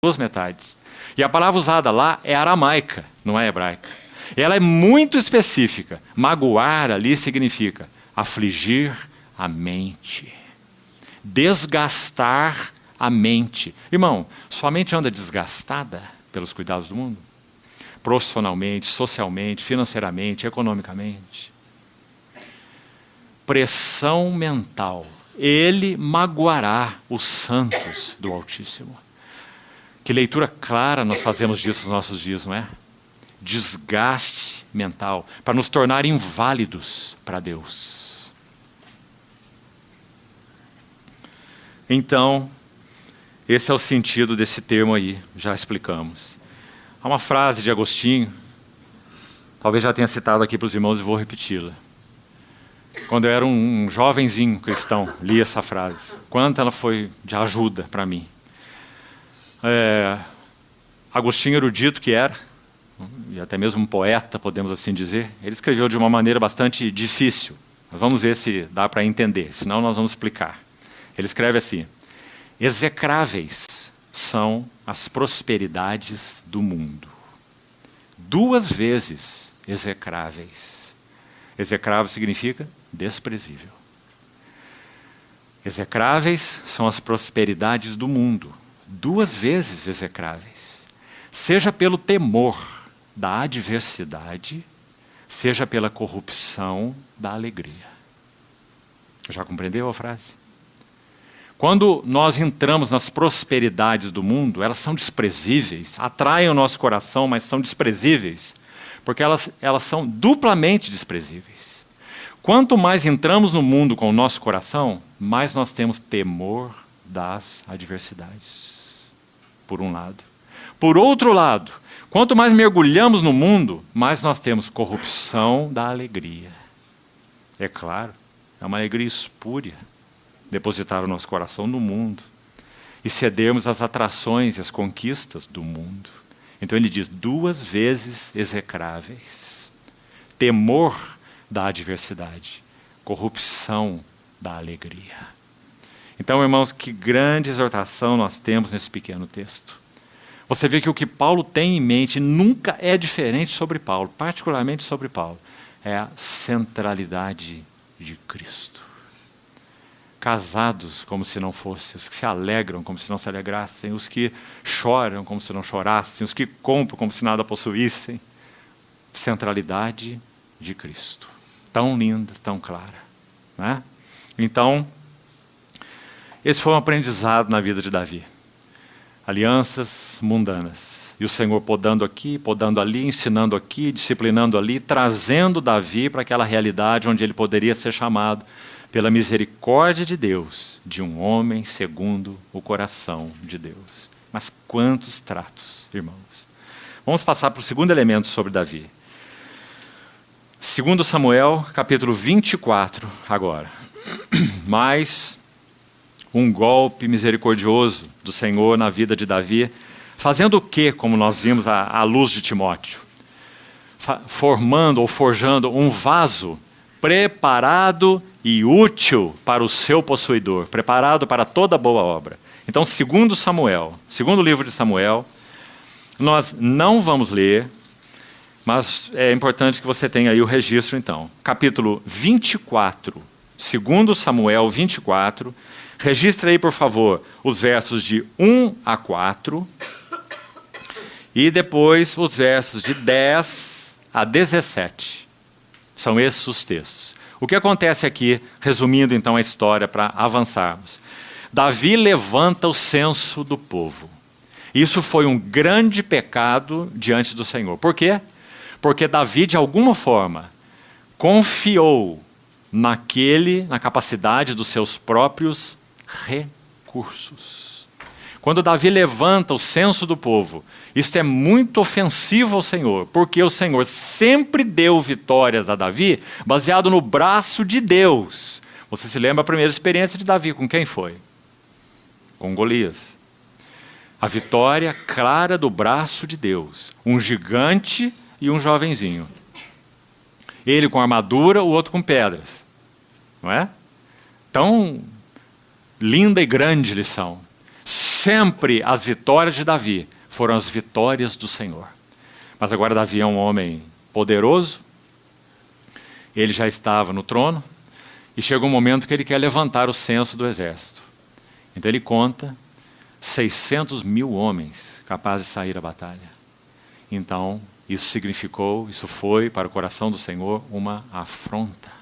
duas metades. E a palavra usada lá é aramaica, não é hebraica. Ela é muito específica. Magoar ali significa afligir a mente, desgastar a mente. Irmão, sua mente anda desgastada pelos cuidados do mundo? Profissionalmente, socialmente, financeiramente, economicamente. Pressão mental. Ele magoará os santos do Altíssimo. Que leitura clara nós fazemos disso nos nossos dias, não é? Desgaste mental, para nos tornar inválidos para Deus. Então, esse é o sentido desse termo aí, já explicamos. Há uma frase de Agostinho, talvez já tenha citado aqui para os irmãos e vou repeti-la. Quando eu era um jovenzinho cristão, li essa frase. Quanto ela foi de ajuda para mim. Agostinho, erudito que era, e até mesmo um poeta, podemos assim dizer, ele escreveu de uma maneira bastante difícil. Vamos ver se dá para entender, senão nós vamos explicar. Ele escreve assim: execráveis são as prosperidades do mundo. Duas vezes execráveis. Execrável significa desprezível. Execráveis são as prosperidades do mundo. Duas vezes execráveis. Seja pelo temor da adversidade, seja pela corrupção da alegria. Já compreendeu a frase? Quando nós entramos nas prosperidades do mundo, elas são desprezíveis, atraem o nosso coração, mas são desprezíveis, porque elas são duplamente desprezíveis. Quanto mais entramos no mundo com o nosso coração, mais nós temos temor das adversidades, por um lado. Por outro lado, quanto mais mergulhamos no mundo, mais nós temos corrupção da alegria. É claro, é uma alegria espúria depositar o nosso coração no mundo e cedermos às atrações e às conquistas do mundo. Então ele diz, duas vezes execráveis. Temor da adversidade, corrupção da alegria. Então, irmãos, que grande exortação nós temos nesse pequeno texto. Você vê que o que Paulo tem em mente nunca é diferente sobre Paulo, particularmente sobre Paulo. É a centralidade de Cristo. Casados como se não fossem, os que se alegram como se não se alegrassem, os que choram como se não chorassem, os que compram como se nada possuíssem. Centralidade de Cristo. Tão linda, tão clara. Né? Então, esse foi um aprendizado na vida de Davi. Alianças mundanas. E o Senhor podando aqui, podando ali, ensinando aqui, disciplinando ali, trazendo Davi para aquela realidade onde ele poderia ser chamado pela misericórdia de Deus, de um homem segundo o coração de Deus. Mas quantos tratos, irmãos. Vamos passar para o segundo elemento sobre Davi. 2 Samuel, capítulo 24, agora. Mais um golpe misericordioso do Senhor na vida de Davi, fazendo o quê, como nós vimos à luz de Timóteo? Formando ou forjando um vaso preparado e útil para o seu possuidor, preparado para toda boa obra. Então, segundo Samuel, segundo livro de Samuel, nós não vamos ler, mas é importante que você tenha aí o registro então. Capítulo 24, segundo Samuel 24, registre aí, por favor, os versos de 1 a 4 e depois os versos de 10 a 17. São esses os textos. O que acontece aqui, resumindo então a história para avançarmos. Davi levanta o censo do povo. Isso foi um grande pecado diante do Senhor. Por quê? Porque Davi, de alguma forma, confiou na capacidade dos seus próprios recursos. Quando Davi levanta o censo do povo, isso é muito ofensivo ao Senhor, porque o Senhor sempre deu vitórias a Davi baseado no braço de Deus. Você se lembra a primeira experiência de Davi, com quem foi? Com Golias. A vitória clara do braço de Deus. Um gigante e um jovenzinho. Ele com armadura, o outro com pedras. Não é? Tão linda e grande lição. sempre as vitórias de Davi foram as vitórias do Senhor. Mas agora Davi é um homem poderoso, ele já estava no trono, e chega um momento que ele quer levantar o censo do exército. Então ele conta 600 mil homens capazes de sair à batalha. Então, isso foi para o coração do Senhor uma afronta.